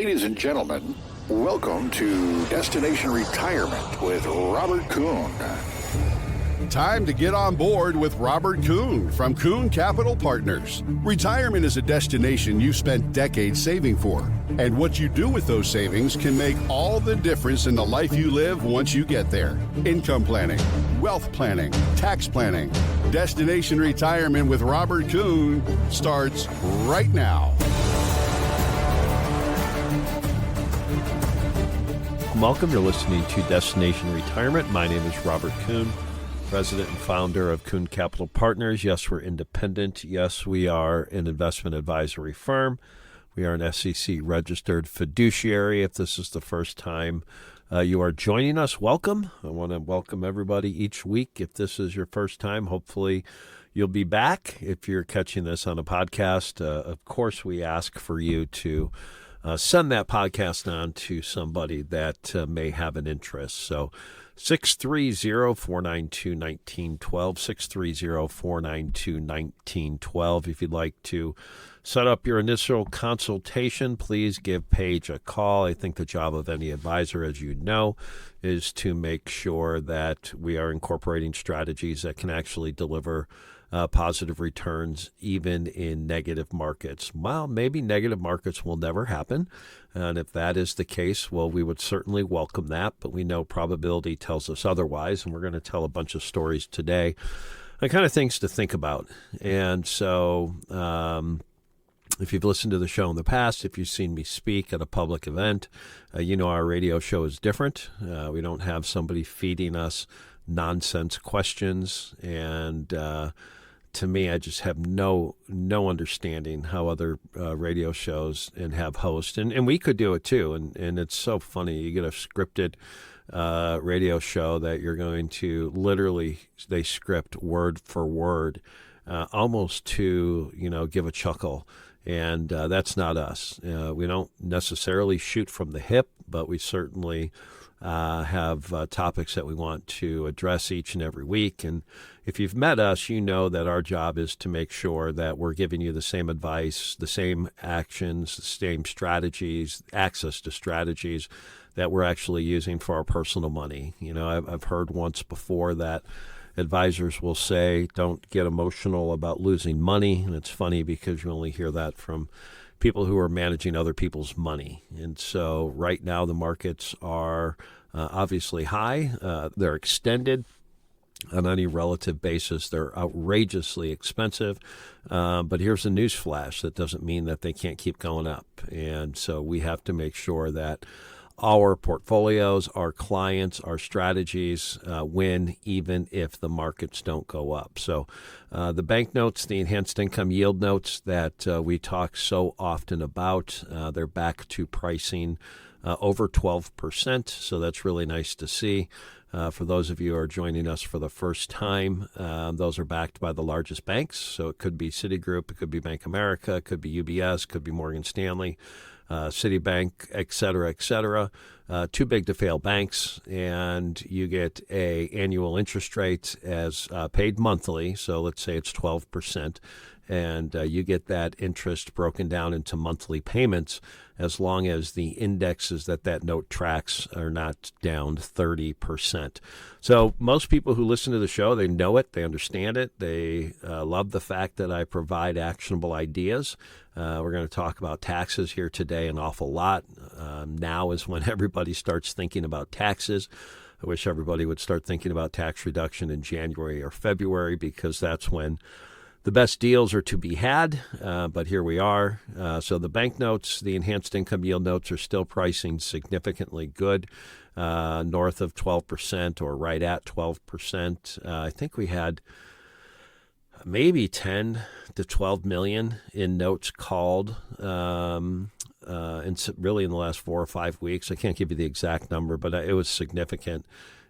Ladies and gentlemen, welcome to Destination Retirement with Robert Kuhn. Time to get on board with Robert Kuhn from Kuhn Capital Partners. Retirement is a destination you've spent decades saving for. And what you do with those savings can make all the difference in the life you live once you get there. Income planning, wealth planning, tax planning. Destination Retirement with Robert Kuhn starts right now. Welcome. You're listening to Destination Retirement. My name is Robert Kuhn, president and founder of Kuhn Capital Partners. Yes, we're independent. Yes, we are an investment advisory firm. We are an SEC-registered fiduciary. If this is the first time you are joining us, welcome. I want to welcome everybody each week. If this is your first time, hopefully you'll be back. If you're catching this on a podcast, of course, we ask for you to send that podcast on to somebody that may have an interest. So 630-492-1912, 630-492-1912. If you'd like to set up your initial consultation, please give Paige a call. I think the job of any advisor, as you know, is to make sure that we are incorporating strategies that can actually deliver positive returns even in negative markets. Well, maybe negative markets will never happen. And if that is the case, well, we would certainly welcome that. But we know probability tells us otherwise. And we're going to tell a bunch of stories today, the kind of things to think about. And so if you've listened to the show in the past, if you've seen me speak at a public event, you know our radio show is different. We don't have somebody feeding us nonsense questions. And to me, I just have no understanding how other radio shows and have hosts. And we could do it too. And it's so funny. You get a scripted radio show that you're going to literally, they script word for word, almost to, give a chuckle. And that's not us. We don't necessarily shoot from the hip, but we certainly have topics that we want to address each and every week. And if you've met us, you know that our job is to make sure that we're giving you the same advice, the same actions, the same strategies, access to strategies that we're actually using for our personal money. I've heard once before that advisors will say, don't get emotional about losing money. And it's funny because you only hear that from people who are managing other people's money. And so right now the markets are obviously high. They're extended on any relative basis. They're outrageously expensive. But here's the news flash. That doesn't mean that they can't keep going up. And so we have to make sure that our portfolios, our clients, our strategies win even if the markets don't go up. So the bank notes, the enhanced income yield notes that we talk so often about, they're back to pricing over 12%. So that's really nice to see. For those of you who are joining us for the first time, those are backed by the largest banks. So it could be Citigroup, it could be Bank of America, it could be UBS, it could be Morgan Stanley, Citibank, et cetera, et cetera. Too big to fail banks, and you get a annual interest rate as paid monthly. So let's say it's 12%, and you get that interest broken down into monthly payments as long as the indexes that note tracks are not down 30%. So most people who listen to the show, they know it, they understand it, they love the fact that I provide actionable ideas. We're going to talk about taxes here today an awful lot. Now is when everybody starts thinking about taxes. I wish everybody would start thinking about tax reduction in January or February, because that's when the best deals are to be had, but here we are. So the bank notes, the enhanced income yield notes are still pricing significantly good, north of 12% or right at 12%. I think we had maybe 10 to 12 million in notes called really in the last 4 or 5 weeks. I can't give you the exact number, but it was significant.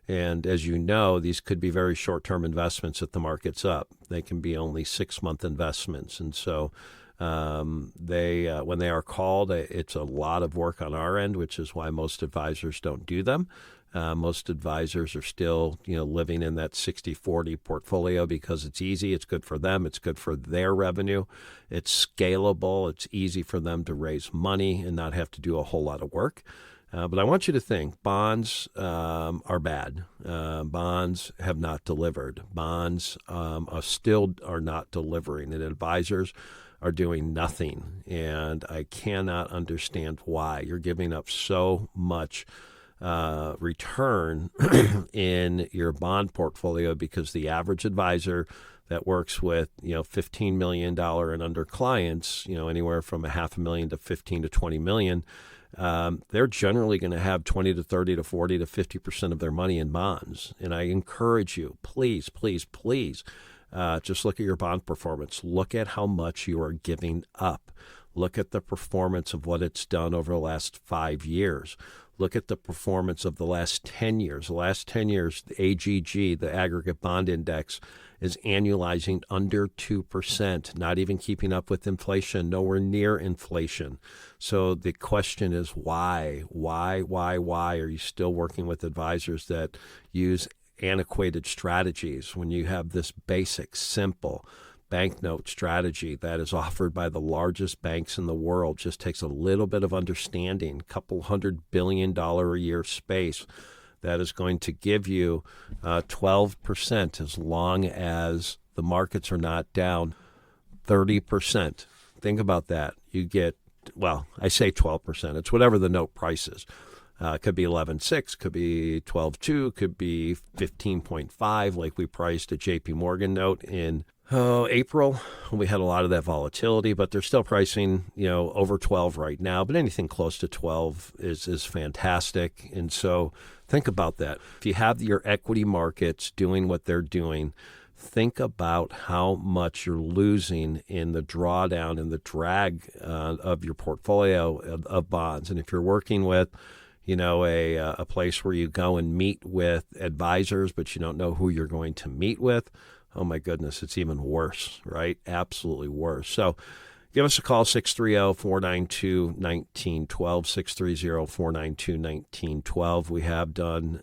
And as you know, these could be very short-term investments if the market's up. They can be only 6-month investments. And so When they are called, it's a lot of work on our end, which is why most advisors don't do them. Most advisors are still, living in that 60-40 portfolio because it's easy. It's good for them. It's good for their revenue. It's scalable. It's easy for them to raise money and not have to do a whole lot of work. But I want you to think bonds are bad. Bonds have not delivered. Bonds still are not delivering, and advisors are doing nothing. And I cannot understand why. You're giving up so much return in your bond portfolio because the average advisor that works with $15 million and under clients, anywhere from $500,000 to $15 to $20 million, they're generally going to have 20 to 30 to 40 to 50% of their money in bonds. And I encourage you, please, please, please, just look at your bond performance. Look at how much you are giving up. Look at the performance of what it's done over the last 5 years. Look at the performance of the last 10 years. The last 10 years, the AGG, the aggregate bond index, is annualizing under 2%, not even keeping up with inflation, nowhere near inflation. So the question is why? Why are you still working with advisors that use antiquated strategies when you have this basic, simple banknote strategy that is offered by the largest banks in the world? Just takes a little bit of understanding, $200 billion a year space that is going to give you 12% as long as the markets are not down 30%. Think about that. You get, well, I say 12%. It's whatever the note price is. Could be 11.6, could be 12.2, could be 15.5, like we priced a JP Morgan note in April. We had a lot of that volatility, but they're still pricing, over 12 right now. But anything close to 12 is fantastic. And so think about that. If you have your equity markets doing what they're doing, think about how much you're losing in the drawdown and the drag of your portfolio of bonds. And if you're working with a place where you go and meet with advisors, but you don't know who you're going to meet with, oh my goodness, it's even worse, right? Absolutely worse. So give us a call, 630-492-1912, 630-492-1912. We have done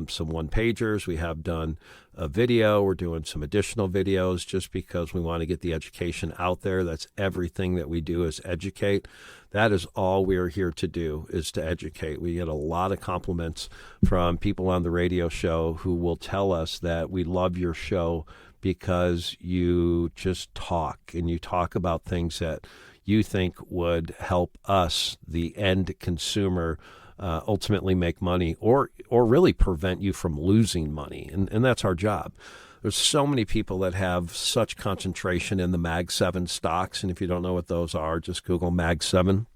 some one-pagers. We have done a video. We're doing some additional videos just because we want to get the education out there. That's everything that we do is educate. That is all we're here to do, is to educate. We get a lot of compliments from people on the radio show who will tell us that we love your show because you just talk, and you talk about things that you think would help us, the end consumer, ultimately make money or really prevent you from losing money. And that's our job. There's so many people that have such concentration in the Mag 7 stocks. And if you don't know what those are, just Google Mag 7.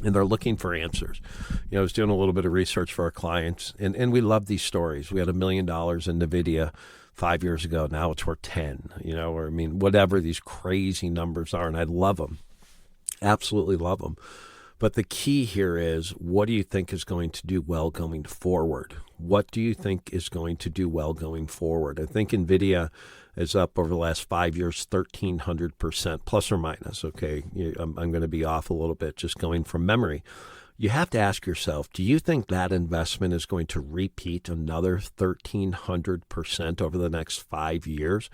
And they're looking for answers. I was doing a little bit of research for our clients, and we love these stories. We had $1 million in NVIDIA 5 years ago. Now it's worth 10, or whatever these crazy numbers are. And I love them. Absolutely love them. But the key here is, what do you think is going to do well going forward? What do you think is going to do well going forward? I think NVIDIA is up over the last 5 years, 1,300%, plus or minus. Okay, I'm going to be off a little bit just going from memory. You have to ask yourself, do you think that investment is going to repeat another 1,300% over the next 5 years?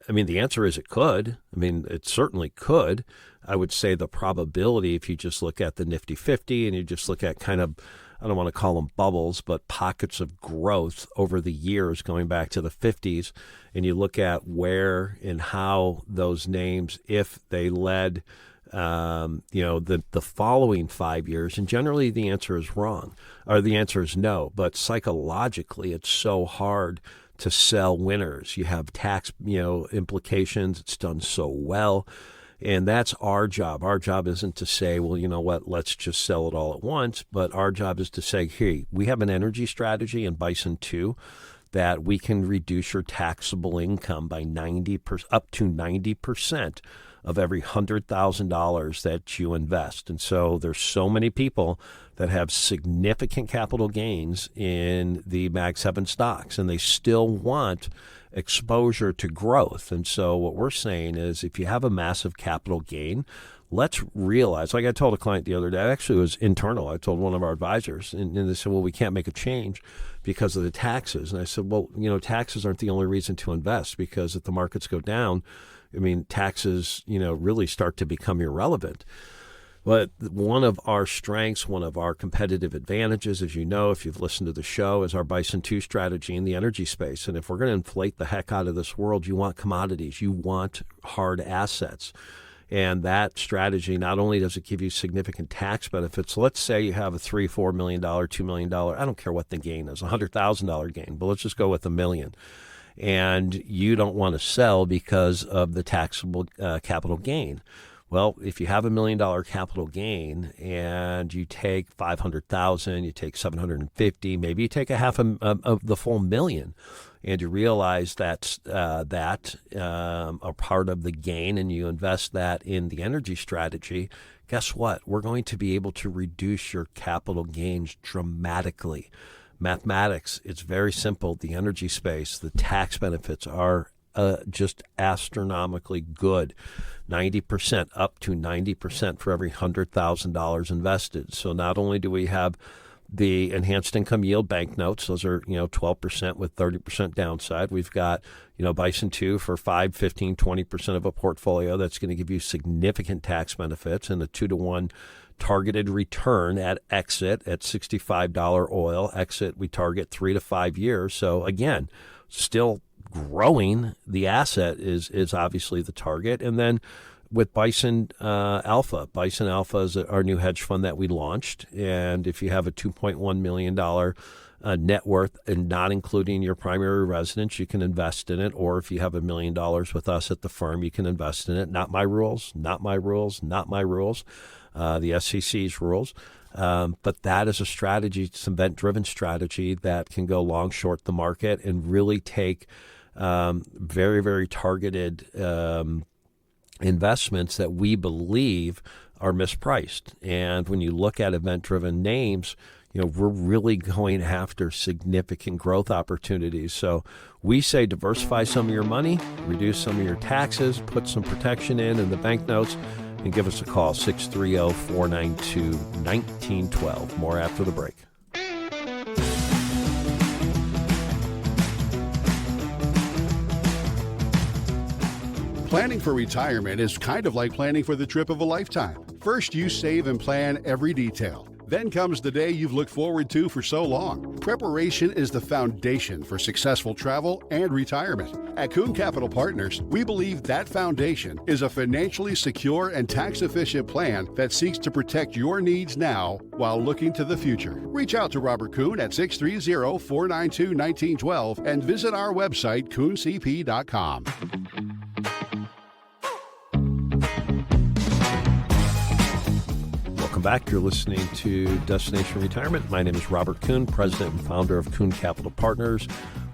The answer is it could. It certainly could. I would say the probability, if you just look at the Nifty 50 and you just look at kind of, I don't want to call them bubbles, but pockets of growth over the years going back to the 50s, and you look at where and how those names, if they led, the following 5 years, and generally the answer is wrong, or the answer is no. But psychologically, it's so hard to sell winners. You have tax, implications. It's done so well. And that's our job. Our job isn't to say, well, you know what, let's just sell it all at once. But our job is to say, hey, we have an energy strategy in Bison 2 that we can reduce your taxable income by up to 90% of every $100,000 that you invest. And so there's so many people that have significant capital gains in the Mag 7 stocks, and they still want exposure to growth. And so what we're saying is if you have a massive capital gain, let's realize, like I told a client the other day, actually it was internal. I told one of our advisors, and they said, well, we can't make a change because of the taxes. And I said, well, taxes aren't the only reason to invest, because if the markets go down, taxes, really start to become irrelevant. But one of our strengths, one of our competitive advantages, as you know, if you've listened to the show, is our Bison 2 strategy in the energy space. And if we're going to inflate the heck out of this world, you want commodities, you want hard assets. And that strategy, not only does it give you significant tax benefits, let's say you have a $3, $4 million, $2 million, I don't care what the gain is, $100,000 gain, but let's just go with $1 million. And you don't want to sell because of the taxable capital gain. Well, if you have $1 million capital gain and you take 500,000, you take 750, maybe you take a half of the full million, and you realize that's a part of the gain, and you invest that in the energy strategy, guess what? We're going to be able to reduce your capital gains dramatically. Mathematics, it's very simple. The energy space, the tax benefits are just astronomically good. 90%, up to 90% for every $100,000 invested. So not only do we have the enhanced income yield banknotes, those are 12% with 30% downside. We've got Bison 2 for 5, 15, 20% of a portfolio. That's going to give you significant tax benefits, and a 2-to-1 targeted return at exit at $65 oil. Exit, we target 3 to 5 years. So again, still growing the asset is obviously the target. And then with Bison Alpha is our new hedge fund that we launched. And if you have a $2.1 million net worth and not including your primary residence, you can invest in it. Or if you have $1 million with us at the firm, you can invest in it. Not my rules, not my rules, not my rules, the SEC's rules. But that is a strategy, it's an event-driven strategy that can go long, short the market and really take very, very targeted investments that we believe are mispriced. And when you look at event-driven names, we're really going after significant growth opportunities. So we say diversify some of your money, reduce some of your taxes, put some protection in the banknotes, and give us a call, 630-492-1912. More after the break. Planning for retirement is kind of like planning for the trip of a lifetime. First, you save and plan every detail. Then comes the day you've looked forward to for so long. Preparation is the foundation for successful travel and retirement. At Kuhn Capital Partners, we believe that foundation is a financially secure and tax-efficient plan that seeks to protect your needs now while looking to the future. Reach out to Robert Kuhn at 630-492-1912 and visit our website, KuhnCP.com. Welcome back. You're listening to Destination Retirement. My name is Robert Kuhn, president and founder of Kuhn Capital Partners.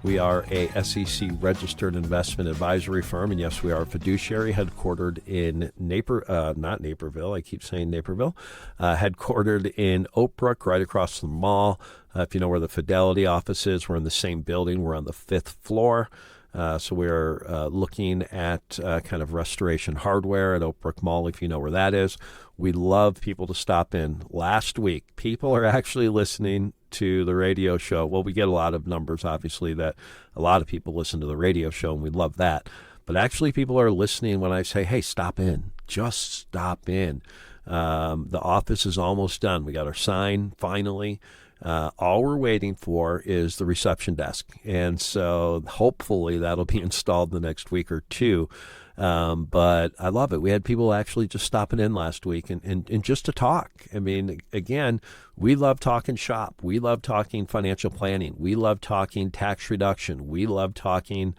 We are a SEC-registered investment advisory firm, and yes, we are a fiduciary headquartered in Naperville. I keep saying Naperville. Headquartered in Oak Brook, right across the mall. If you know where the Fidelity office is, we're in the same building. We're on the 5th floor. So we're looking at kind of restoration hardware at Oak Brook Mall, if you know where that is. We love people to stop in. Last week, people are actually listening to the radio show. Well, we get a lot of numbers, obviously, that a lot of people listen to the radio show, and we love that. But actually, people are listening when I say, hey, stop in. Just stop in. The office is almost done. We got our sign, finally. All we're waiting for is the reception desk. And so hopefully that'll be installed in the next week or two. But I love it. We had people actually just stopping in last week and just to talk. I mean, again, we love talking shop. We love talking financial planning. We love talking tax reduction. We love talking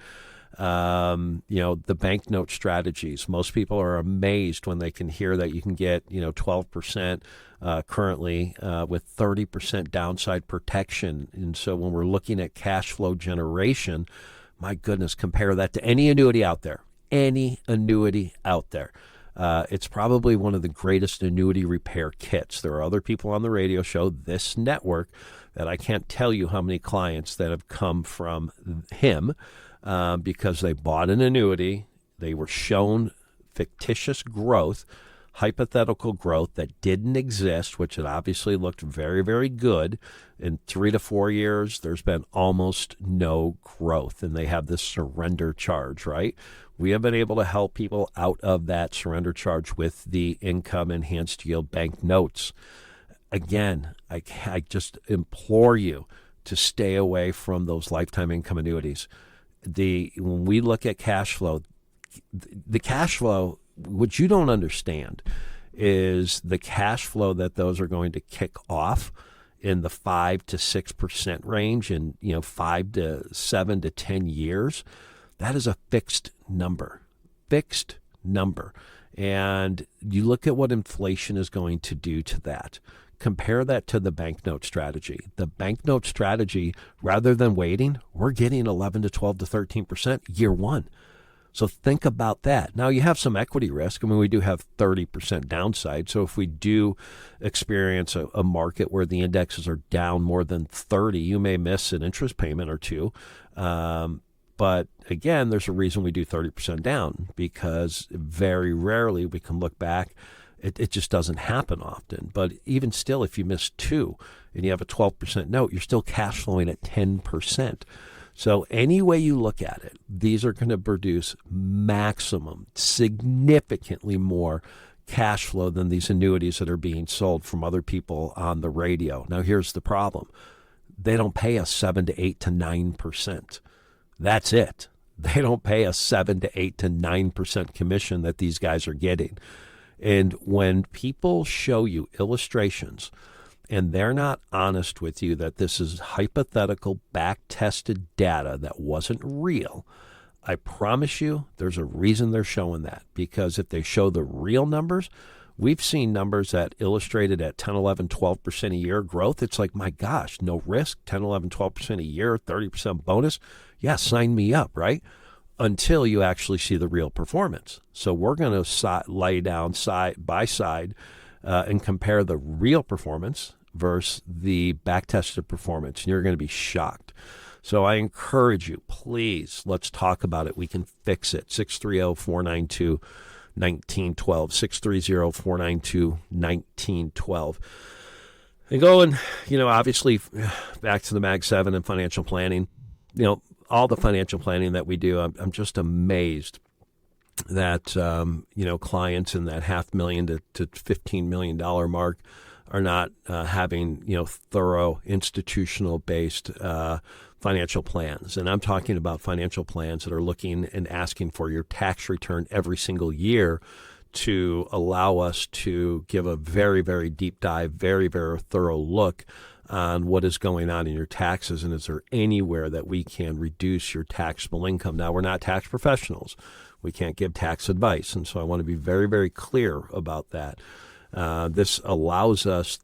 the banknote strategies. Most people are amazed when they can hear that you can get 12% currently with 30% downside protection. And so when we're looking at cash flow generation, my goodness, compare that to any annuity out there. It's probably one of the greatest annuity repair kits. There are other people on the radio show, this network, that I can't tell you how many clients that have come from him because they bought an annuity. They were shown fictitious growth, hypothetical growth that didn't exist, which had obviously looked very, very good. In 3 to 4 years, there's been almost no growth, and they have this surrender charge, right? We have been able to help people out of that surrender charge with the income enhanced yield bank notes. Again, I just implore you to stay away from those lifetime income annuities. When we look at cash flow, the cash flow, what you don't understand is the cash flow that those are going to kick off in the 5 to 6% range in 5 to 7 to 10 years. That is a fixed number. And you look at what inflation is going to do to that. Compare that to the banknote strategy. The banknote strategy, rather than waiting, we're getting 11 to 12 to 13% year one. So think about that. Now, you have some equity risk. I mean, we do have 30% downside. So if we do experience a market where the indexes are down more than 30, you may miss an interest payment or two. But again, there's a reason we do 30% down, because very rarely we can look back. It just doesn't happen often. But even still, if you miss 2 and you have a 12% note, you're still cash flowing at 10%. So any way you look at it, these are going to produce maximum, significantly more cash flow than these annuities that are being sold from other people on the radio. Now, here's the problem. They don't pay us 7 to 8 to 9%. That's it. They don't pay us 7 to 8 to 9% commission that these guys are getting. And when people show you illustrations and they're not honest with you that this is hypothetical, back-tested data that wasn't real, I promise you there's a reason they're showing that. Because if they show the real numbers, we've seen numbers that illustrated at 10, 11, 12% a year growth. It's like, my gosh, no risk, 10, 11, 12% a year, 30% bonus. Yeah, sign me up, right? Until you actually see the real performance. So we're going to lay down side by side and compare the real performance versus the back-tested performance, and you're going to be shocked. So I encourage you, please, let's talk about it. We can fix it. 630-492-1912, 630-492-1912. And going, obviously back to the Mag 7 and financial planning, all the financial planning that we do, I'm just amazed that, clients in that $500,000 to $15 million mark are not having, thorough institutional-based financial plans. And I'm talking about financial plans that are looking and asking for your tax return every single year to allow us to give a very, very deep dive, very, very thorough look on what is going on in your taxes, and is there anywhere that we can reduce your taxable income. Now, we're not tax professionals. We can't give tax advice, and so I want to be very, very clear about that. This allows us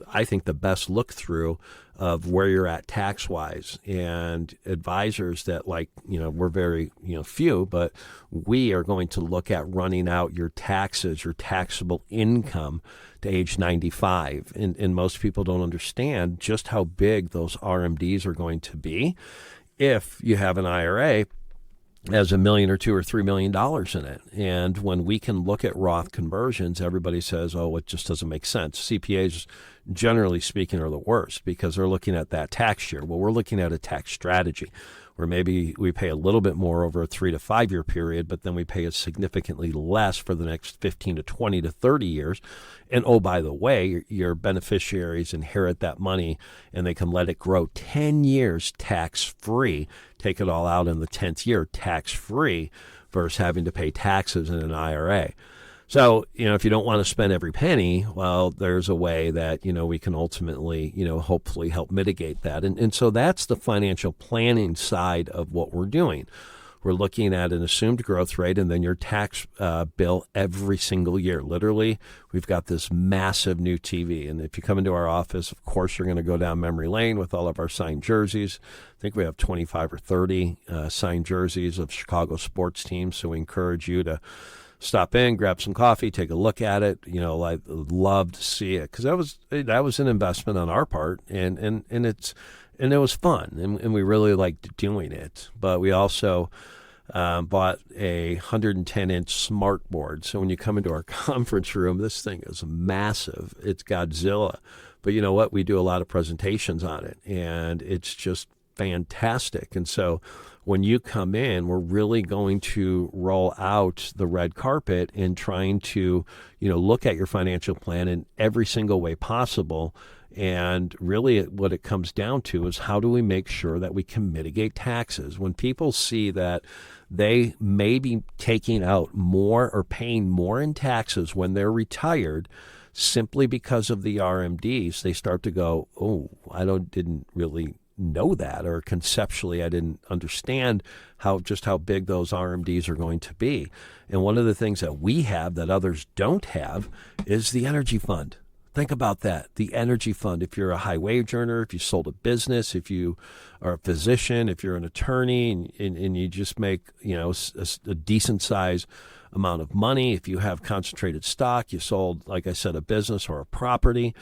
I think the best look through of where you're at tax wise, and advisors that we're very few, but we are going to look at running out your taxes, your taxable income to age 95, and most people don't understand just how big those RMDs are going to be if you have an IRA has $1 million or $2 or $3 million in it. And when we can look at Roth conversions, everybody says, oh, it just doesn't make sense. CPAs, generally speaking, are the worst because they're looking at that tax year. Well, we're looking at a tax strategy where maybe we pay a little bit more over a 3 to 5 year period, but then we pay significantly less for the next 15 to 20 to 30 years. And oh, by the way, your beneficiaries inherit that money and they can let it grow 10 years tax-free, take it all out in the 10th year tax-free versus having to pay taxes in an IRA. So, if you don't want to spend every penny, well, there's a way that, we can ultimately, hopefully help mitigate that. And so that's the financial planning side of what we're doing. we're looking at an assumed growth rate and then your tax bill every single year. Literally, we've got this massive new TV. And if you come into our office, of course, you're going to go down memory lane with all of our signed jerseys. I think we have 25 or 30 signed jerseys of Chicago sports teams. So we encourage you to stop in, grab some coffee, take a look at it. You know, I love to see it because that was an investment on our part, and it was fun, and we really liked doing it. But we also bought a 110-inch smart board. So when you come into our conference room, this thing is massive. It's Godzilla. But you know what? We do a lot of presentations on it, and it's just fantastic. And so when you come in, we're really going to roll out the red carpet and trying to, look at your financial plan in every single way possible. And really what it comes down to is how do we make sure that we can mitigate taxes? When people see that they may be taking out more or paying more in taxes when they're retired simply because of the RMDs, they start to go, oh, didn't really know that, or conceptually I didn't understand how big those RMDs are going to be. And one of the things that we have that others don't have is the energy fund. Think about that, the energy fund. If you're a high wage earner, if you sold a business, if you are a physician, if you're an attorney and you just make a decent size amount of money, if you have concentrated stock, you sold, like I said, a business or a property,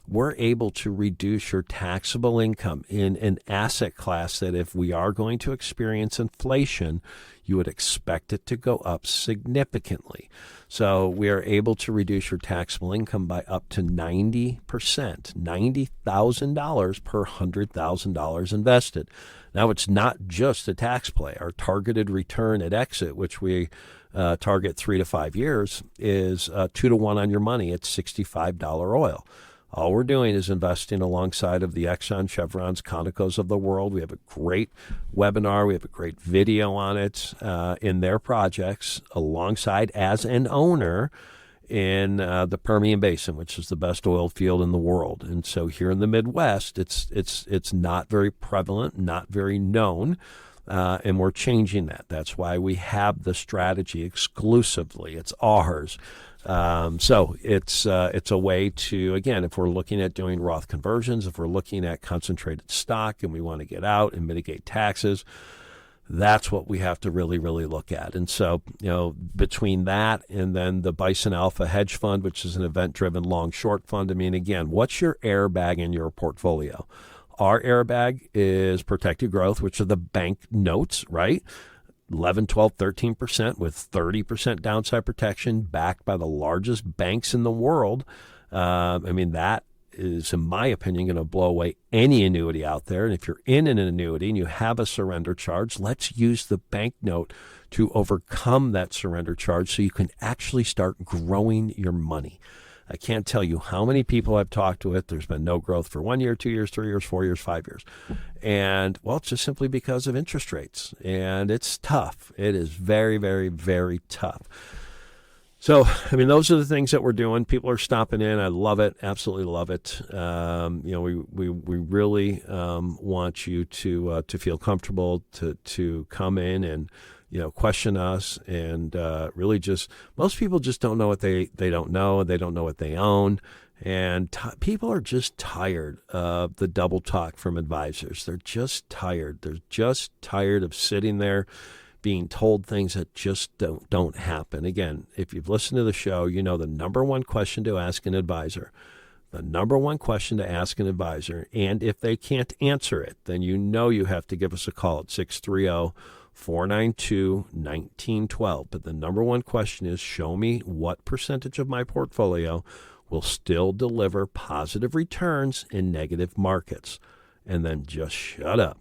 we're able to reduce your taxable income in an asset class that if we are going to experience inflation, you would expect it to go up significantly. So we are able to reduce your taxable income by up to 90%, $90,000 per $100,000 invested. Now, it's not just a tax play. Our targeted return at exit, which we target 3 to 5 years, is 2 to 1 on your money at $65 oil. All we're doing is investing alongside of the Exxon, Chevrons, Conocos of the world. We have a great webinar. We have a great video on it in their projects alongside as an owner in the Permian Basin, which is the best oil field in the world. And so here in the Midwest, it's not very prevalent, not very known. And we're changing that. That's why we have the strategy exclusively. It's ours. So it's a way to, again, if we're looking at doing Roth conversions, if we're looking at concentrated stock and we want to get out and mitigate taxes, that's what we have to really, really look at. And so, between that and then the Bison Alpha Hedge Fund, which is an event-driven long-short fund, I mean, again, what's your airbag in your portfolio? Our airbag is protected growth, which are the bank notes, right? 11, 12, 13% with 30% downside protection backed by the largest banks in the world. That is, in my opinion, going to blow away any annuity out there. And if you're in an annuity and you have a surrender charge, let's use the bank note to overcome that surrender charge so you can actually start growing your money. I can't tell you how many people I've talked with. There's been no growth for 1 year, 2 years, 3 years, 4 years, 5 years. And, well, it's just simply because of interest rates. And it's tough. It is very, very, very tough. So, those are the things that we're doing. People are stopping in. I love it. Absolutely love it. We really want you to feel comfortable to come in and question us, and really just, most people just don't know what they don't know. They don't know what they own. And people are just tired of the double talk from advisors. They're just tired. They're just tired of sitting there being told things that just don't happen. Again, if you've listened to the show, the number one question to ask an advisor, and if they can't answer it, then you have to give us a call at 630-492-1912. But the number one question is, show me what percentage of my portfolio will still deliver positive returns in negative markets. And then just shut up.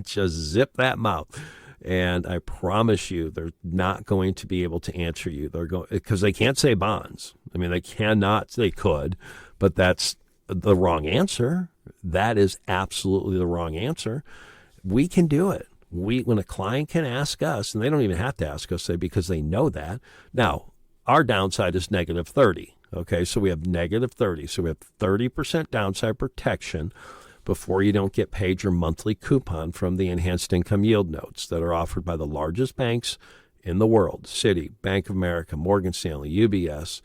Just zip that mouth. And I promise you, they're not going to be able to answer you. They're going, because they can't say bonds. They cannot. They could, but that's the wrong answer. That is absolutely the wrong answer. We can do it. When a client can ask us, and they don't even have to ask us, because they know that. Now, our downside is -30. Okay, so we have -30. So we have 30% downside protection. before you don't get paid your monthly coupon from the enhanced income yield notes that are offered by the largest banks in the world: Citi, Bank of America, Morgan Stanley, UBS,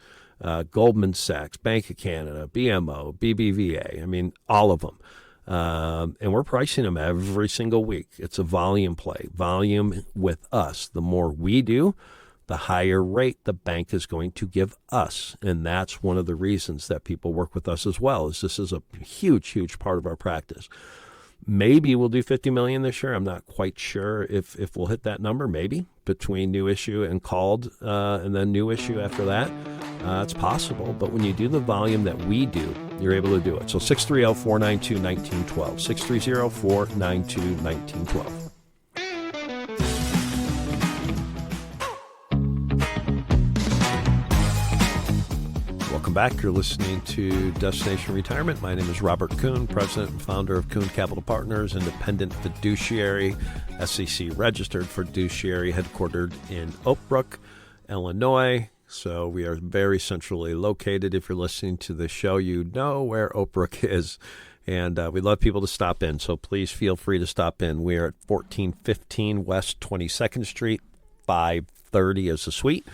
Goldman Sachs, Bank of Canada, BMO, BBVA. I mean, all of them. And we're pricing them every single week. It's a volume play. Volume with us. The more we do, the higher rate the bank is going to give us. And that's one of the reasons that people work with us as well, is this is a huge, huge part of our practice. Maybe we'll do $50 million this year. I'm not quite sure if we'll hit that number, maybe, between new issue and called, and then new issue after that. It's possible. But when you do the volume that we do, you're able to do it. So 630-492-1912, 630-492-1912. Welcome back. You're listening to Destination Retirement. My name is Robert Kuhn, president and founder of Kuhn Capital Partners, independent fiduciary, SEC registered fiduciary, headquartered in Oak Brook, Illinois. So we are very centrally located. If you're listening to the show, you know where Oak Brook is. And we love people to stop in, so please feel free to stop in. We are at 1415 West 22nd Street, 530 is the suite.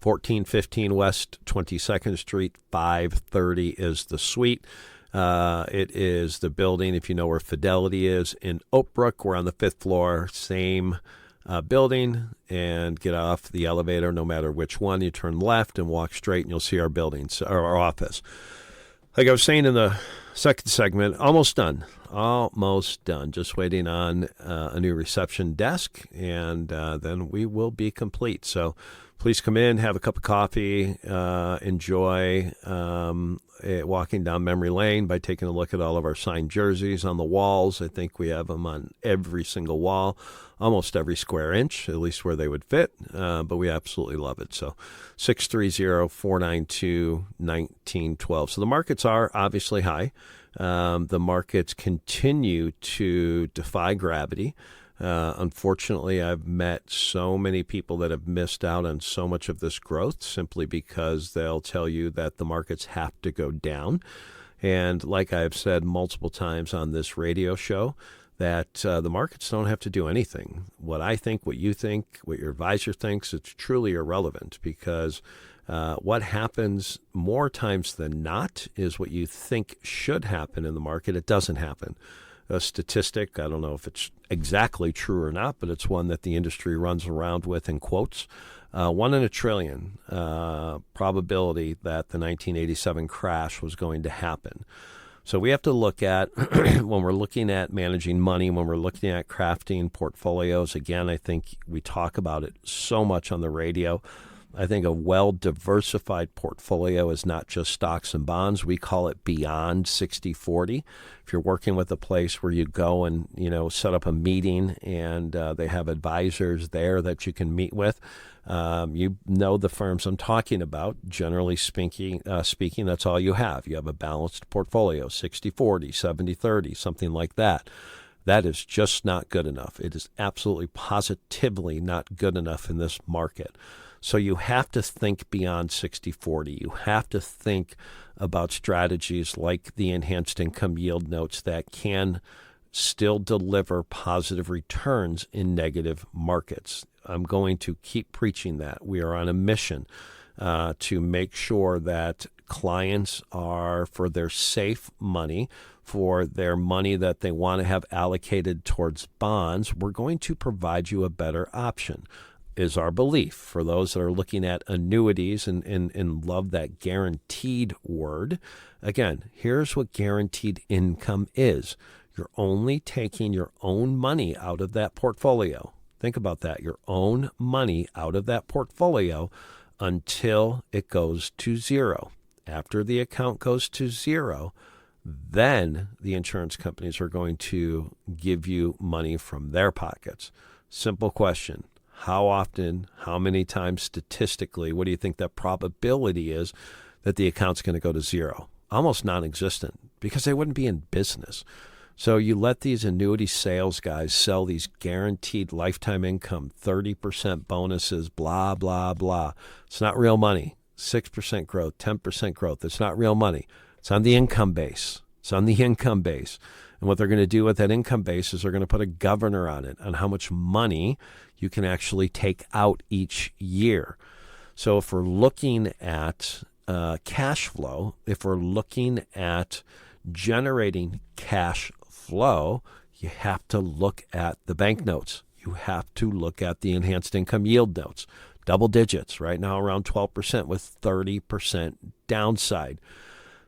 1415 West 22nd Street, 530 is the suite. It is the building, if you know where Fidelity is, in Oak Brook. We're on the 5th floor, same building, and get off the elevator no matter which one. You turn left and walk straight, and you'll see our buildings, our office. Like I was saying in the second segment, almost done. Just waiting on a new reception desk, and then we will be complete. So please come in, have a cup of coffee, enjoy walking down memory lane by taking a look at all of our signed jerseys on the walls. I think we have them on every single wall, almost every square inch, at least where they would fit, but we absolutely love it. So 630-492-1912. So the markets are obviously high. The markets continue to defy gravity. Unfortunately, I've met so many people that have missed out on so much of this growth simply because they'll tell you that the markets have to go down. And like I've said multiple times on this radio show, that the markets don't have to do anything. What I think, what you think, what your advisor thinks, it's truly irrelevant, because what happens more times than not is what you think should happen in the market. It doesn't happen. A statistic, I don't know if it's exactly true or not, but it's one that the industry runs around with in quotes. 1 in a trillion probability that the 1987 crash was going to happen. So we have to look at, when we're looking at managing money, when we're looking at crafting portfolios, again, I think we talk about it so much on the radio. I think a well-diversified portfolio is not just stocks and bonds. We call it beyond 60-40. If you're working with a place where you go and, set up a meeting and they have advisors there that you can meet with, you know the firms I'm talking about. Generally speaking, that's all you have. You have a balanced portfolio, 60-40, 70-30, something like that. That is just not good enough. It is absolutely positively not good enough in this market. So you have to think beyond 60-40. You have to think about strategies like the enhanced income yield notes that can still deliver positive returns in negative markets. I'm going to keep preaching that. We are on a mission to make sure that clients are, for their safe money, for their money that they want to have allocated towards bonds, we're going to provide you a better option, is our belief. For those that are looking at annuities and love that guaranteed word, again, here's what guaranteed income is. You're only taking your own money out of that portfolio. Think about that, your own money out of that portfolio until it goes to zero. After the account goes to zero, then the insurance companies are going to give you money from their pockets. Simple question. How often, how many times statistically, what do you think the probability is that the account's going to go to zero? Almost non-existent, because they wouldn't be in business. So you let these annuity sales guys sell these guaranteed lifetime income, 30% bonuses, blah, blah, blah. It's not real money. 6% growth, 10% growth. It's not real money. It's on the income base. It's on the income base. And what they're going to do with that income base is they're going to put a governor on it, on how much money you can actually take out each year. So if we're looking at cash flow, if we're looking at generating cash flow, you have to look at the bank notes. You have to look at the enhanced income yield notes. Double digits, right now around 12% with 30% downside.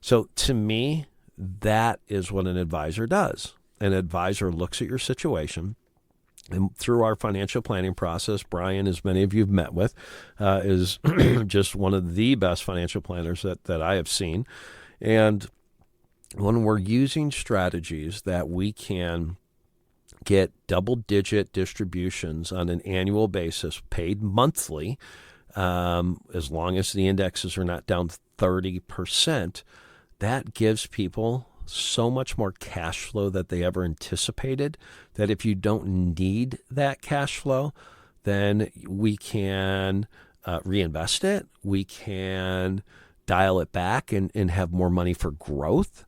So to me, that is what an advisor does. An advisor looks at your situation, and through our financial planning process, Brian, as many of you have met with, is just one of the best financial planners that I have seen. And when we're using strategies that we can get double-digit distributions on an annual basis, paid monthly, as long as the indexes are not down 30%, that gives people so much more cash flow that they ever anticipated, that if you don't need that cash flow, then we can reinvest it. We can dial it back and have more money for growth.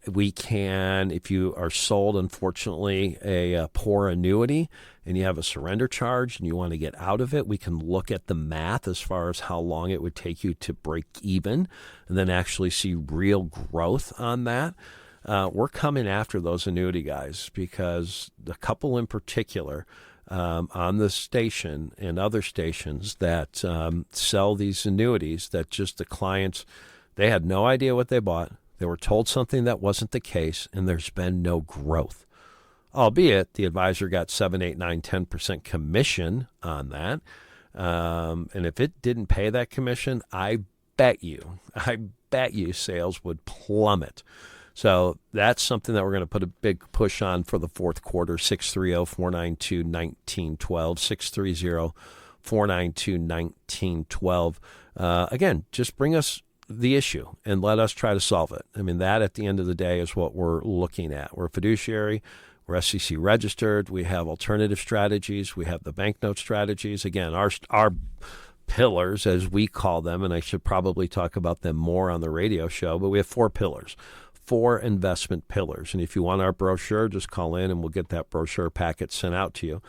We can, if you are sold, unfortunately, a poor annuity and you have a surrender charge and you want to get out of it, we can look at the math as far as how long it would take you to break even and then actually see real growth on that. We're coming after those annuity guys because a couple in particular on the station and other stations that sell these annuities, that just the clients, they had no idea what they bought. They were told something that wasn't the case, and there's been no growth. Albeit the advisor got 7, 8, 9, 10% commission on that. And if it didn't pay that commission, I bet you sales would plummet. So that's something that we're going to put a big push on for the fourth quarter, 630-492-1912, 630-492-1912. Again, just bring us the issue and let us try to solve it. I mean, that at the end of the day is what we're looking at. We're a fiduciary. We're SEC registered. We have alternative strategies. We have the banknote strategies. Again, our pillars, as we call them, and I should probably talk about them more on the radio show, but we have 4 pillars, 4 investment pillars. And if you want our brochure, just call in and we'll get that brochure packet sent out to you.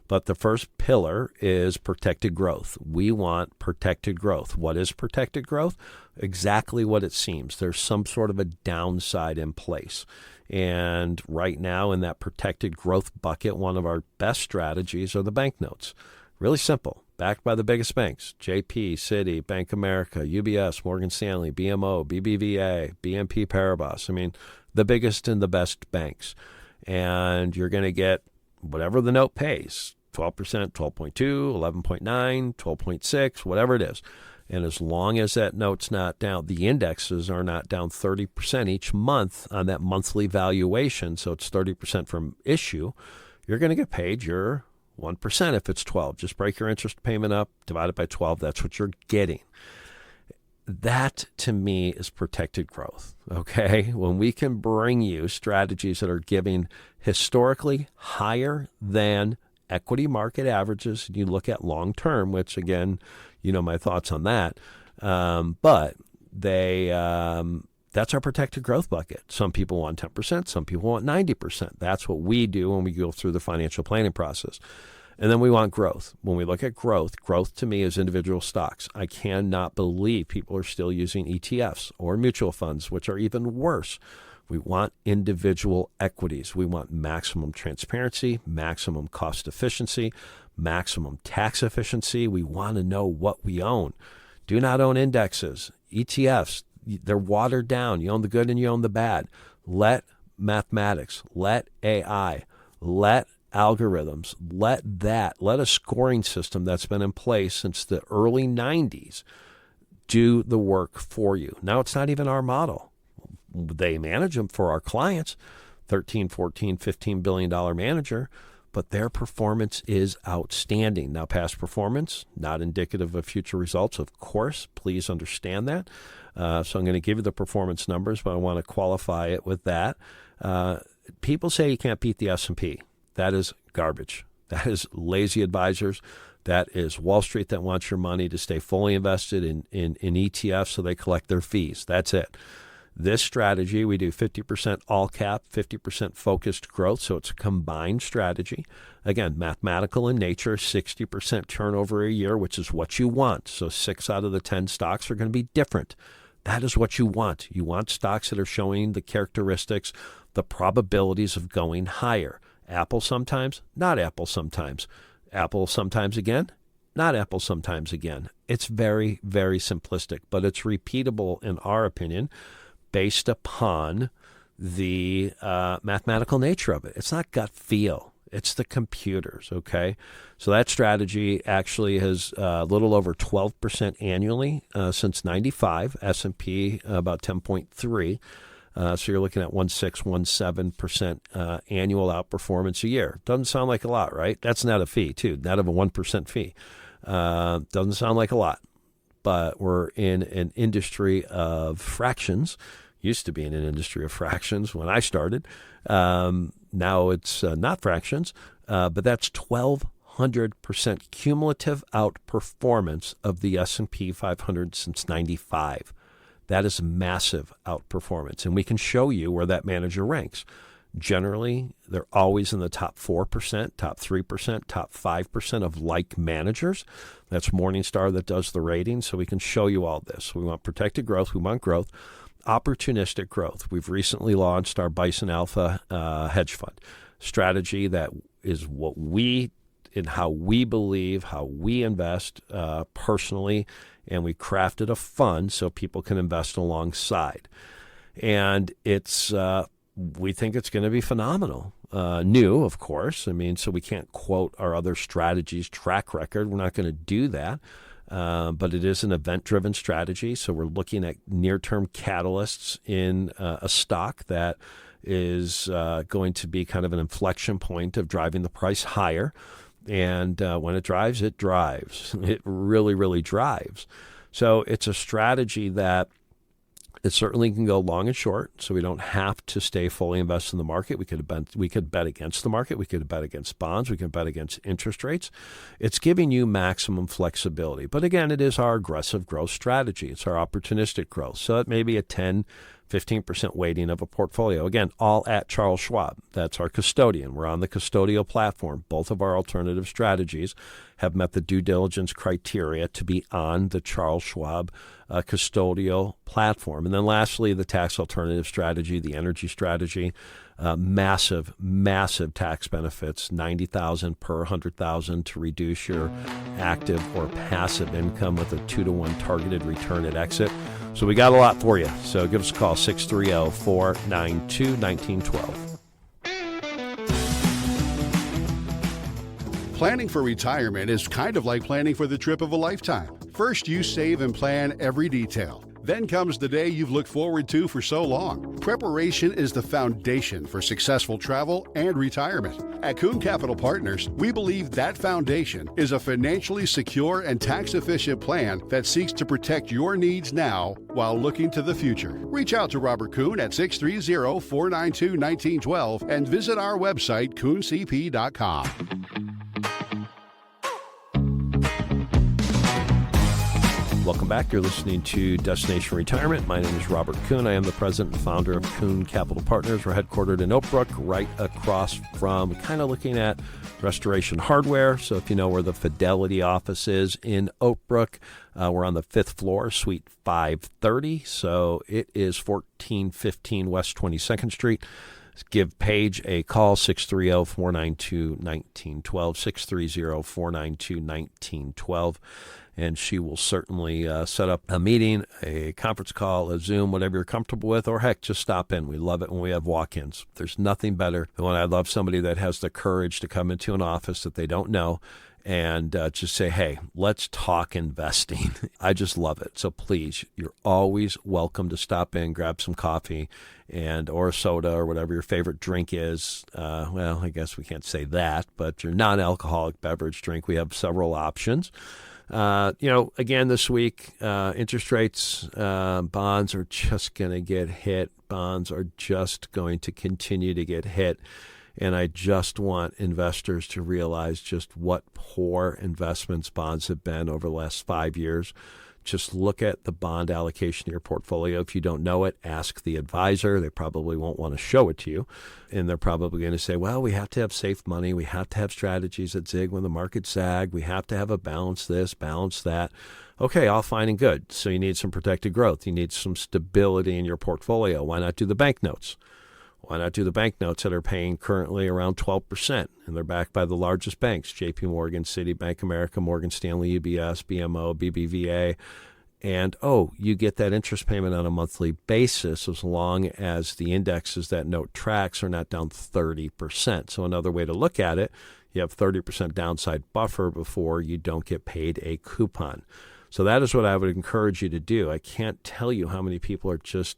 But the first pillar is protected growth. We want protected growth. What is protected growth? Exactly what it seems. There's some sort of a downside in place. And right now in that protected growth bucket, one of our best strategies are the banknotes. Really simple. Backed by the biggest banks, JP, Citi, Bank of America, UBS, Morgan Stanley, BMO, BBVA, BNP Paribas. I mean, the biggest and the best banks. And you're going to get whatever the note pays, 12%, 12.2, 11.9, 12.6, whatever it is. And as long as that note's not down, the indexes are not down 30% each month on that monthly valuation, so it's 30% from issue, you're going to get paid your 1% if it's 12. Just break your interest payment up, divide it by 12. That's what you're getting. That, to me, is protected growth, okay? When we can bring you strategies that are giving historically higher than equity market averages, and you look at long-term, which, again, you know my thoughts on that, but that's our protected growth bucket. Some people want 10%, some people want 90%. That's what we do when we go through the financial planning process. And then we want growth. When we look at growth to me is individual stocks. I cannot believe people are still using ETFs or mutual funds, which are even worse. We want individual equities. We want maximum transparency, maximum cost efficiency, maximum tax efficiency. We want to know what we own. Do not own indexes. ETFs, they're watered down. You own the good and you own the bad. Let mathematics, let AI, let algorithms, let a scoring system that's been in place since the early 90s do the work for you. Now it's not even our model. They manage them for our clients, $13, $14, $15 billion manager, but their performance is outstanding. Now, past performance, not indicative of future results, of course. Please understand that. So I'm going to give you the performance numbers, but I want to qualify it with that. People say you can't beat the S&P. That is garbage. That is lazy advisors. That is Wall Street that wants your money to stay fully invested in ETFs so they collect their fees. That's it. This strategy, we do 50% all cap, 50% focused growth, so it's a combined strategy. Again, mathematical in nature, 60% turnover a year, which is what you want. So 6 out of the 10 stocks are going to be different. That is what you want. You want stocks that are showing the characteristics, the probabilities of going higher. Apple sometimes, not Apple sometimes. Apple sometimes again, not Apple sometimes again. It's very, very simplistic, but it's repeatable in our opinion based upon the mathematical nature of it. It's not gut feel. It's the computers, okay? So that strategy actually has a little over 12% annually since 95, S&P about 10.3. So you're looking at 1.6-1.7% annual outperformance a year. Doesn't sound like a lot, right? That's not a fee, too, not of a 1% fee. Doesn't sound like a lot, but we're in an industry of fractions. Used to be in an industry of fractions when I started. Now it's not fractions, but that's 1,200% cumulative outperformance of the S&P 500 since 95. That is massive outperformance, and we can show you where that manager ranks. Generally, they're always in the top 4%, top 3%, top 5% of like managers. That's Morningstar that does the rating, so we can show you all this. We want protected growth. We want growth. Opportunistic growth. We've recently launched our Bison Alpha hedge fund strategy that is what we and how we believe, how we invest personally, and we crafted a fund so people can invest alongside. And it's we think it's going to be phenomenal. New, of course. I mean, so we can't quote our other strategies' track record. We're not going to do that. But it is an event-driven strategy, so we're looking at near-term catalysts in a stock that is going to be kind of an inflection point of driving the price higher. And when it drives, it drives. It really, really drives. So it's a strategy that it certainly can go long and short, so we don't have to stay fully invested in the market. We could bet against the market. We could bet against bonds. We could bet against interest rates. It's giving you maximum flexibility. But again, it is our aggressive growth strategy. It's our opportunistic growth. So it may be a 10, 15% weighting of a portfolio. Again, all at Charles Schwab. That's our custodian. We're on the custodial platform. Both of our alternative strategies have met the due diligence criteria to be on the Charles Schwab custodial platform. And then lastly, the tax alternative strategy, the energy strategy, massive, massive tax benefits, $90,000 per $100,000 to reduce your active or passive income with a 2-to-1 targeted return at exit. So we got a lot for you. So give us a call, 630-492-1912. Planning for retirement is kind of like planning for the trip of a lifetime. First, you save and plan every detail. Then comes the day you've looked forward to for so long. Preparation is the foundation for successful travel and retirement. At Kuhn Capital Partners, we believe that foundation is a financially secure and tax-efficient plan that seeks to protect your needs now while looking to the future. Reach out to Robert Kuhn at 630-492-1912 and visit our website, KuhnCP.com. Welcome back. You're listening to Destination Retirement. My name is Robert Kuhn. I am the president and founder of Kuhn Capital Partners. We're headquartered in Oak Brook, right across from, kind of looking at Restoration Hardware. So if you know where the Fidelity office is in Oak Brook, we're on the 5th floor, Suite 530. So it is 1415 West 22nd Street. Give Paige a call, 630-492-1912, 630-492-1912. And she will certainly set up a meeting, a conference call, a Zoom, whatever you're comfortable with, or heck, just stop in. We love it when we have walk-ins. There's nothing better than when I love somebody that has the courage to come into an office that they don't know and just say, hey, let's talk investing. I just love it. So please, you're always welcome to stop in, grab some coffee and or a soda or whatever your favorite drink is. Well, I guess we can't say that, but your non-alcoholic beverage drink, we have several options. Again, this week, interest rates, bonds are just going to get hit. Bonds are just going to continue to get hit. And I just want investors to realize just what poor investments bonds have been over the last 5 years. Just look at the bond allocation to your portfolio. If you don't know it, ask the advisor. They probably won't want to show it to you. And they're probably going to say, well, we have to have safe money. We have to have strategies that zig when the markets sag. We have to have a balance this, balance that. Okay, all fine and good. So you need some protected growth. You need some stability in your portfolio. Why not do the bank notes? Why not do the bank notes that are paying currently around 12%? And they're backed by the largest banks, JP Morgan, Citi, Bank of America, Morgan Stanley, UBS, BMO, BBVA. And, you get that interest payment on a monthly basis as long as the indexes that note tracks are not down 30%. So another way to look at it, you have 30% downside buffer before you don't get paid a coupon. So that is what I would encourage you to do. I can't tell you how many people are just...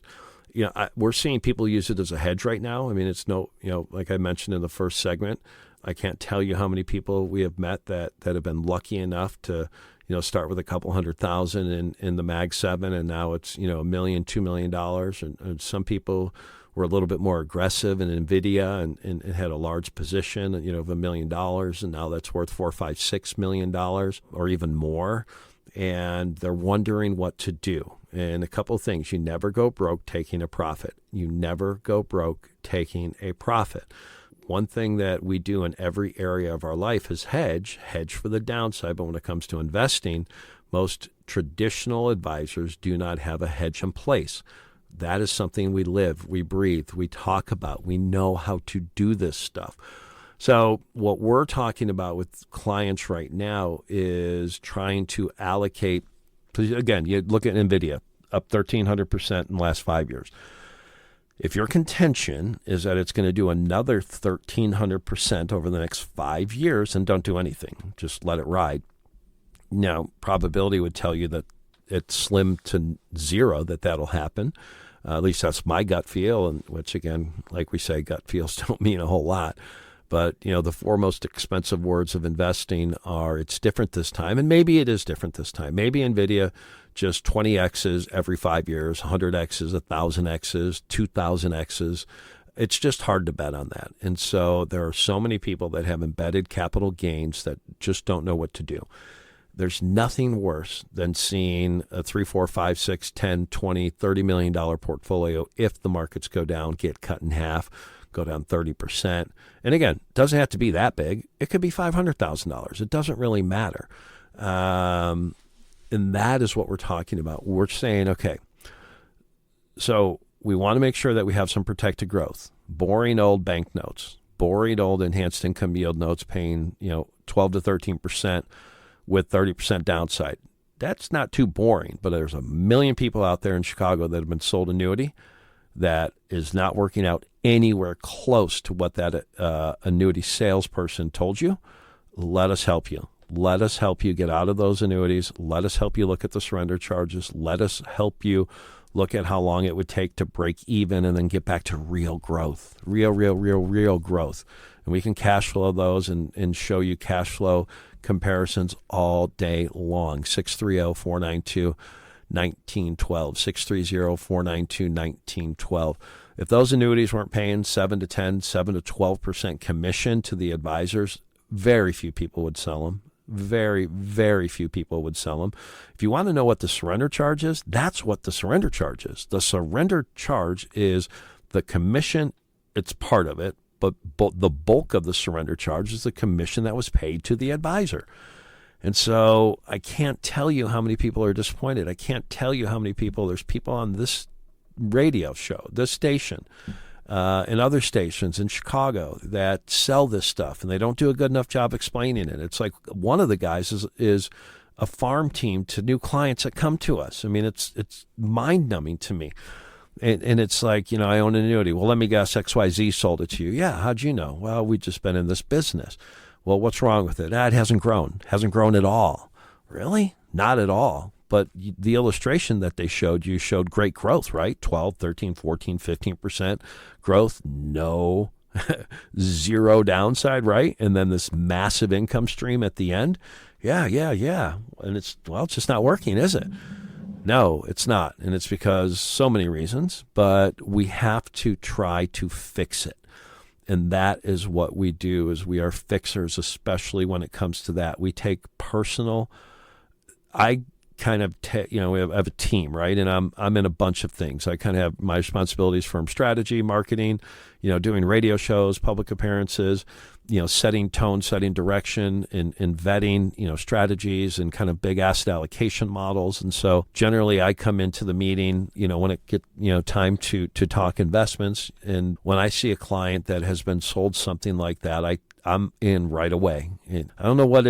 we're seeing people use it as a hedge right now. I mean, it's like I mentioned in the first segment, I can't tell you how many people we have met that have been lucky enough to, start with a couple $100,000 in the Mag 7, and now it's, $1 million, $2 million. And some people were a little bit more aggressive in NVIDIA and had a large position, of $1 million, and now that's worth $4, $5, $6 million or even more. And they're wondering what to do. And a couple of things. You never go broke taking a profit. You never go broke taking a profit. One thing that we do in every area of our life is hedge for the downside. But when it comes to investing, most traditional advisors do not have a hedge in place. That is something we live, we breathe, we talk about. We know how to do this stuff. So what we're talking about with clients right now is trying to allocate. Again, you look at NVIDIA, up 1,300% in the last 5 years. If your contention is that it's going to do another 1,300% over the next 5 years, then don't do anything. Just let it ride. Now, probability would tell you that it's slim to zero that that'll happen. At least that's my gut feel, and which, again, like we say, gut feels don't mean a whole lot. But, the four most expensive words of investing are it's different this time, and maybe it is different this time. Maybe NVIDIA just 20Xs every 5 years, 100Xs, 1,000Xs, 2,000Xs. It's just hard to bet on that. And so there are so many people that have embedded capital gains that just don't know what to do. There's nothing worse than seeing a $3, $4, $5, $6, $10, $20, $30 million portfolio, if the markets go down, get cut in half, go down 30%. And again, it doesn't have to be that big. It could be $500,000. It doesn't really matter. And that is what we're talking about. We're saying, okay, so we want to make sure that we have some protected growth. Boring old bank notes, boring old enhanced income yield notes paying, 12 to 13% with 30% downside. That's not too boring, but there's 1 million people out there in Chicago that have been sold annuity that is not working out anywhere close to what that annuity salesperson told you. Let us help you. Let us help you get out of those annuities. Let us help you look at the surrender charges. Let us help you look at how long it would take to break even and then get back to real growth, real growth. And we can cash flow those and show you cash flow comparisons all day long. 630-492-1912, 630-492-1912. If those annuities weren't paying 7 to 10, 7 to 12% commission to the advisors, very few people would sell them. Very, very few people would sell them. If you want to know what the surrender charge is, that's what the surrender charge is. The surrender charge is the commission. It's part of it, but the bulk of the surrender charge is the commission that was paid to the advisor. And so I can't tell you how many people are disappointed. I can't tell you how many people, there's people on this radio show, this station, and other stations in Chicago that sell this stuff, and they don't do a good enough job explaining it. It's like one of the guys is a farm team to new clients that come to us. I mean, it's mind-numbing to me. And it's like, I own an annuity. Well, let me guess, XYZ sold it to you. Yeah, how'd you know? Well, we've just been in this business. Well, what's wrong with it? It hasn't grown. Hasn't grown at all. Really? Not at all. But the illustration that they showed you showed great growth, right? 12, 13, 14, 15% growth. No, zero downside, right? And then this massive income stream at the end. Yeah. And it's just not working, is it? No, it's not. And it's because so many reasons, but we have to try to fix it. And that is what we do, is we are fixers, especially when it comes to that. We take personal. I kind of, we have a team, right? And I'm in a bunch of things. I kind of have my responsibilities from strategy, marketing, doing radio shows, public appearances, setting tone, setting direction, and vetting, strategies and kind of big asset allocation models. And so generally I come into the meeting, when it get, time to talk investments. And when I see a client that has been sold something like that, I'm in right away. And I don't know what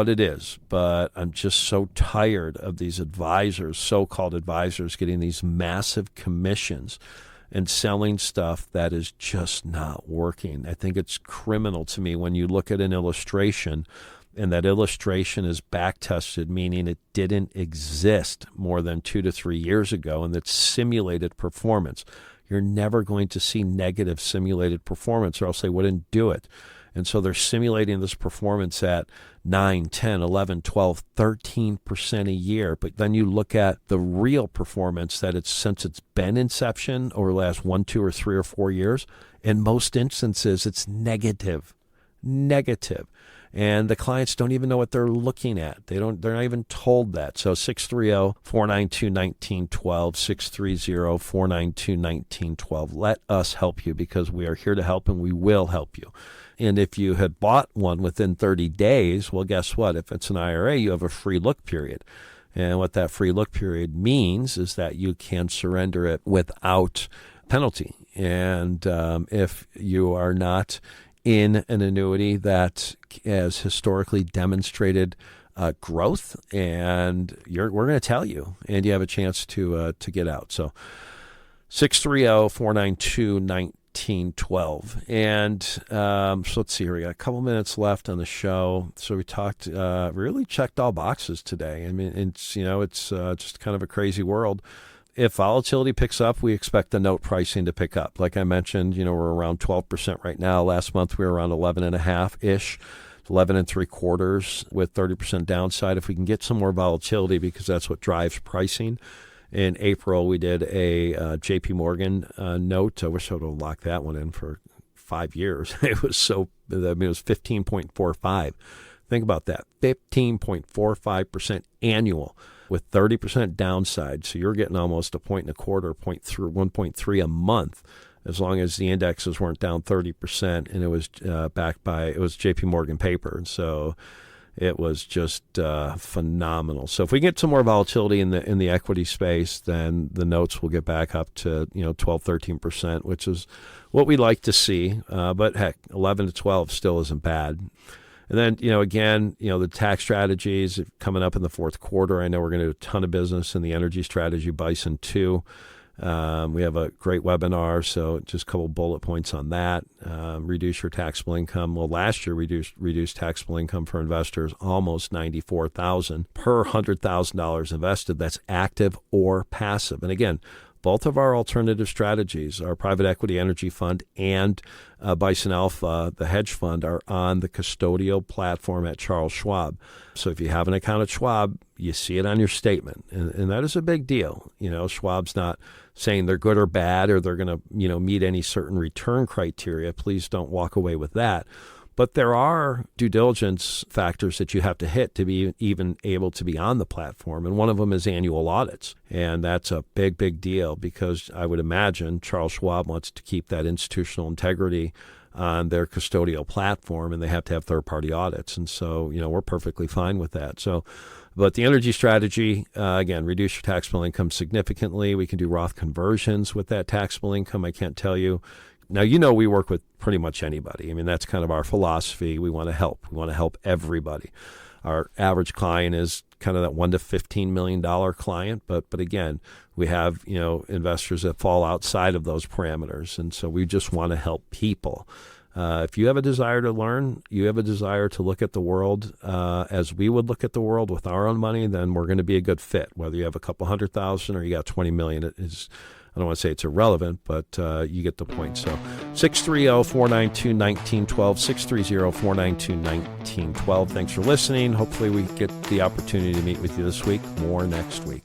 it is, but I'm just so tired of these advisors, so-called advisors, getting these massive commissions and selling stuff that is just not working. I think it's criminal to me when you look at an illustration and that illustration is back-tested, meaning it didn't exist more than 2 to 3 years ago, and it's simulated performance. You're never going to see negative simulated performance, or else they wouldn't do it. And so they're simulating this performance at 9, 10, 11, 12, 13% a year. But then you look at the real performance that since it's been inception over the last 1, 2, or 3 or 4 years. In most instances, it's negative. And the clients don't even know what they're looking at. They're not even told that. So 630-492-1912, 630-492-1912. Let us help you, because we are here to help and we will help you. And if you had bought one within 30 days, well, guess what? If it's an IRA, you have a free look period. And what that free look period means is that you can surrender it without penalty. And if you are not in an annuity that has historically demonstrated growth, and we're going to tell you, and you have a chance to get out. So 630-492-1912. And so let's see here. We got a couple minutes left on the show. So we talked, really checked all boxes today. I mean, it's just kind of a crazy world. If volatility picks up, we expect the note pricing to pick up. Like I mentioned, we're around 12% right now. Last month we were around 11.5-ish, 11.75 with 30% downside. If we can get some more volatility, because that's what drives pricing. In April, we did a J.P. Morgan note. I wish I would have locked that one in for 5 years. It was 15.45. Think about that, 15.45% annual with 30% downside. So you're getting almost 1.25, 1.3 a month, as long as the indexes weren't down 30%, and it was backed by J.P. Morgan paper. And so it was just phenomenal. So if we get some more volatility in the equity space, then the notes will get back up to 12, 13%, which is what we like to see. But heck, 11 to 12 still isn't bad. And then again, the tax strategies coming up in the fourth quarter. I know we're going to do a ton of business in the energy strategy, Bison 2. We have a great webinar, so just a couple bullet points on that. Reduce your taxable income. Well, last year we reduced taxable income for investors almost $94,000 per $100,000 invested. That's active or passive. And again, both of our alternative strategies, our private equity energy fund and Bison Alpha, the hedge fund, are on the custodial platform at Charles Schwab. So if you have an account at Schwab, you see it on your statement. And that is a big deal. Schwab's not saying they're good or bad, or they're going to, meet any certain return criteria. Please don't walk away with that. But there are due diligence factors that you have to hit to be even able to be on the platform. And one of them is annual audits. And that's a big, big deal, because I would imagine Charles Schwab wants to keep that institutional integrity on their custodial platform, and they have to have third-party audits. And so, we're perfectly fine with that. So, but the energy strategy, again, reduce your taxable income significantly. We can do Roth conversions with that taxable income. I can't tell you. Now, we work with pretty much anybody. I mean, that's kind of our philosophy. We want to help. We want to help everybody. Our average client is kind of that $1 to $15 million client. But again, we have, investors that fall outside of those parameters. And so we just want to help people. If you have a desire to learn, you have a desire to look at the world as we would look at the world with our own money, then we're going to be a good fit. Whether you have a couple $100,000 or you got 20 million, it is, I don't want to say it's irrelevant, but you get the point. So 630-492-1912, 630-492-1912. Thanks for listening. Hopefully we get the opportunity to meet with you this week. More next week.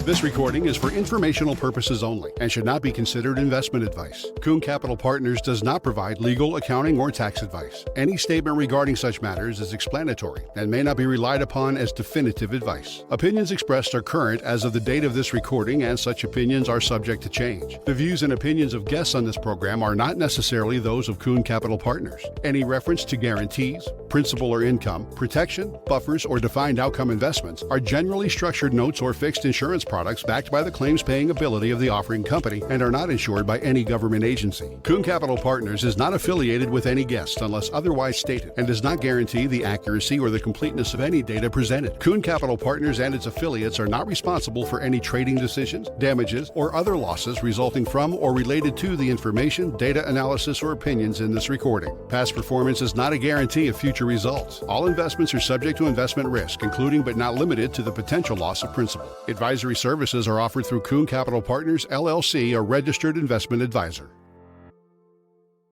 This recording is for informational purposes only and should not be considered investment advice. Kuhn Capital Partners does not provide legal, accounting, or tax advice. Any statement regarding such matters is explanatory and may not be relied upon as definitive advice. Opinions expressed are current as of the date of this recording, and such opinions are subject to change. The views and opinions of guests on this program are not necessarily those of Kuhn Capital Partners. Any reference to guarantees, principal or income, protection, buffers, or defined outcome investments are generally structured notes or fixed insurance products backed by the claims-paying ability of the offering company and are not insured by any government agency. Kuhn Capital Partners is not affiliated with any guest unless otherwise stated and does not guarantee the accuracy or the completeness of any data presented. Kuhn Capital Partners and its affiliates are not responsible for any trading decisions, damages, or other losses resulting from or related to the information, data analysis, or opinions in this recording. Past performance is not a guarantee of future results. All investments are subject to investment risk, including but not limited to the potential loss of principal. Advisory services are offered through Kuhn Capital Partners, LLC, a registered investment advisor.